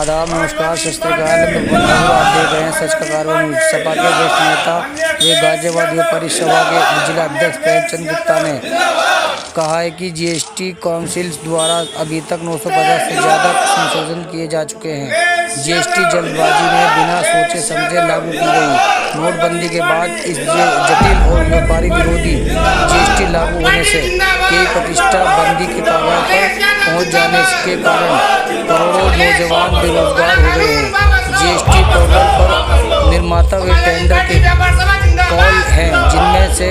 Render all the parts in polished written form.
आदाब, नमस्कार, सत श्री अकाल। आप देख रहे हैं सच का कारवां न्यूज। सपा के वरिष्ठ नेता व गाजियाबाद व्यापारी सभा के जिला अध्यक्ष प्रेमचंद गुप्ता ने कहा है कि जीएसटी काउंसिल द्वारा अभी तक 950 से ज़्यादा संशोधन किए जा चुके हैं। जीएसटी जल्दबाजी में बिना सोचे समझे लागू की गई। नोटबंदी के बाद इस जटिल और व्यापारी विरोधी जीएसटी लागू होने से कई प्रतिष्ठा बंदी के कगार पर पहुंच जाने के कारण करोड़ों नौजवान बेरोजगार हो गए हैं। जीएसटी पोर्टल पर निर्माता व टेंडर के कॉल हैं, जिनमें से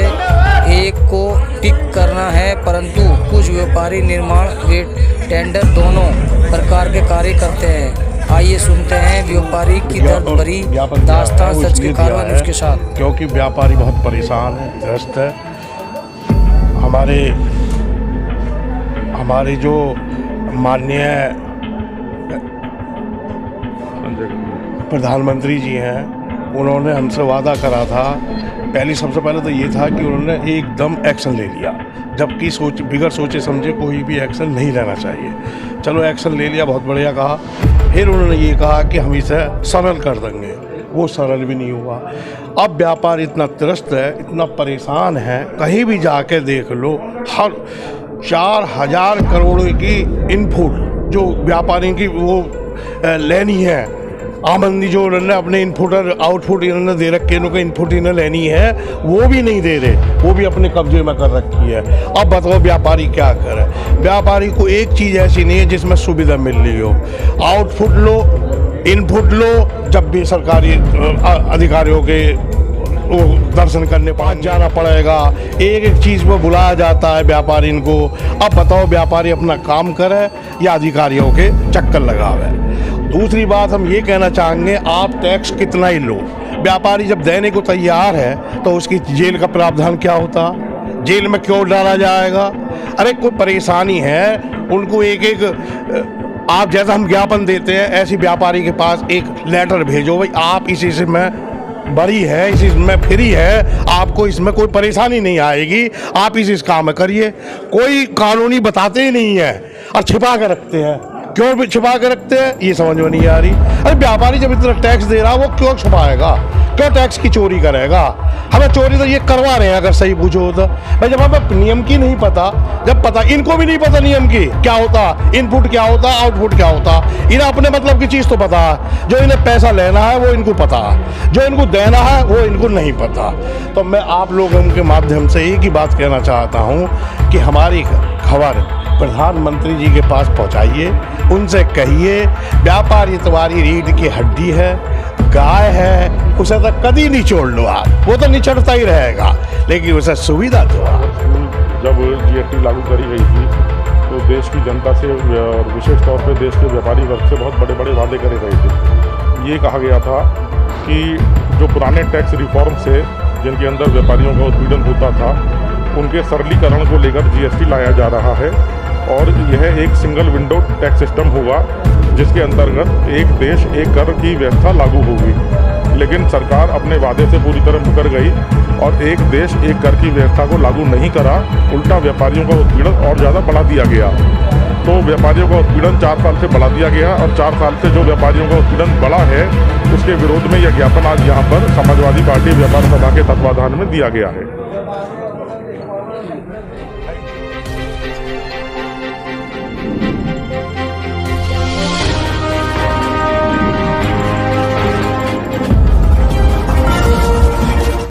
एक को टिक करना है, परंतु कुछ व्यापारी निर्माण व टेंडर दोनों प्रकार के कार्य करते हैं। आइए सुनते हैं व्यापारी की दर्द भरी दास्तान सच के कारवां न्यूज के साथ। क्योंकि व्यापारी बहुत परेशान है, ग्रस्त है। हमारे जो माननीय प्रधानमंत्री जी हैं, उन्होंने हमसे वादा करा था। सबसे पहले तो ये था कि उन्होंने एकदम एक्शन ले लिया, जबकि बिगड़ सोचे समझे कोई भी एक्शन नहीं लेना चाहिए। चलो एक्शन ले लिया, बहुत बढ़िया कहा। फिर उन्होंने ये कहा कि हम इसे सरल कर देंगे, वो सरल भी नहीं हुआ। अब व्यापार इतना त्रस्त है, इतना परेशान है, कहीं भी जाके देख लो, हर 4000 करोड़ की इनपुट जो व्यापारी की वो लेनी है, आमदनी जो उन्होंने अपने इनपुट और आउटपुट इन्होंने दे रखे, इनको इनपुट इन्हें लेनी है, वो भी नहीं दे रहे, वो भी अपने कब्जे में कर रखी है। अब बताओ व्यापारी क्या करे? व्यापारी को एक चीज़ ऐसी नहीं है जिसमें सुविधा मिल रही हो। आउटपुट लो, इनपुट लो, जब भी सरकारी अधिकारियों के वो दर्शन करने पास जाना पड़ेगा, एक एक चीज़ में बुलाया जाता है व्यापारी को। अब बताओ व्यापारी अपना काम करे या अधिकारियों के चक्कर लगावे? दूसरी बात हम ये कहना चाहेंगे, आप टैक्स कितना ही लो, व्यापारी जब देने को तैयार है तो उसकी जेल का प्रावधान क्या होता? जेल में क्यों डाला जाएगा? अरे कोई परेशानी है, उनको एक आप जैसा हम ज्ञापन देते हैं ऐसी व्यापारी के पास एक लेटर भेजो, भाई आप इसी से में बरी है, इसी में फ्री है, आपको इसमें कोई परेशानी नहीं आएगी, आप इस काम में करिए। कोई कानूनी बताते ही नहीं है और छिपा कर रखते हैं। क्यों भी छिपा कर रखते हैं ये समझ में नहीं आ रही। अरे व्यापारी जब इतना टैक्स दे रहा है, वो क्यों छुपाएगा? क्यों टैक्स की चोरी करेगा? हमें चोरी तो ये करवा रहे हैं, अगर सही पूछो तो। भाई जब हमें नियम की नहीं पता, जब पता, इनको भी नहीं पता नियम की क्या होता, इनपुट क्या होता, आउटपुट क्या होता। इन्हें अपने मतलब की चीज़ तो पता है, जो इन्हें पैसा लेना है वो इनको पता है, जो इनको देना है वो इनको नहीं पता। तो मैं आप लोगों के माध्यम से एक ही बात कहना चाहता हूँ कि हमारी खबर प्रधानमंत्री जी के पास पहुँचाइए, उनसे कहिए व्यापारी तुम्हारी रीढ़ की हड्डी है, गाय है, उसे तो कभी नहीं छोड़ लो आप, वो तो निचड़ता ही रहेगा, लेकिन उसे सुविधा दो आप। जब जीएसटी लागू करी गई थी तो देश की जनता से और विशेष तौर पे देश के व्यापारी वर्ग से बहुत बड़े बड़े वादे करे गए थे। ये कहा गया था कि जो पुराने टैक्स रिफॉर्म से जिनके अंदर व्यापारियों का उत्पीड़न होता था, उनके सरलीकरण को लेकर जीएसटी लाया जा रहा है और यह एक सिंगल विंडो टैक्स सिस्टम होगा, जिसके अंतर्गत एक देश एक कर की व्यवस्था लागू होगी। लेकिन सरकार अपने वादे से पूरी तरह मुकर गई और एक देश एक कर की व्यवस्था को लागू नहीं करा, उल्टा व्यापारियों का उत्पीड़न और ज़्यादा बढ़ा दिया गया। तो व्यापारियों का उत्पीड़न 4 साल से बढ़ा दिया गया और 4 साल से जो व्यापारियों का उत्पीड़न बढ़ा है, उसके विरोध में यह ज्ञापन आज यहाँ पर समाजवादी पार्टी व्यापार सभा के तत्वाधान में दिया गया है।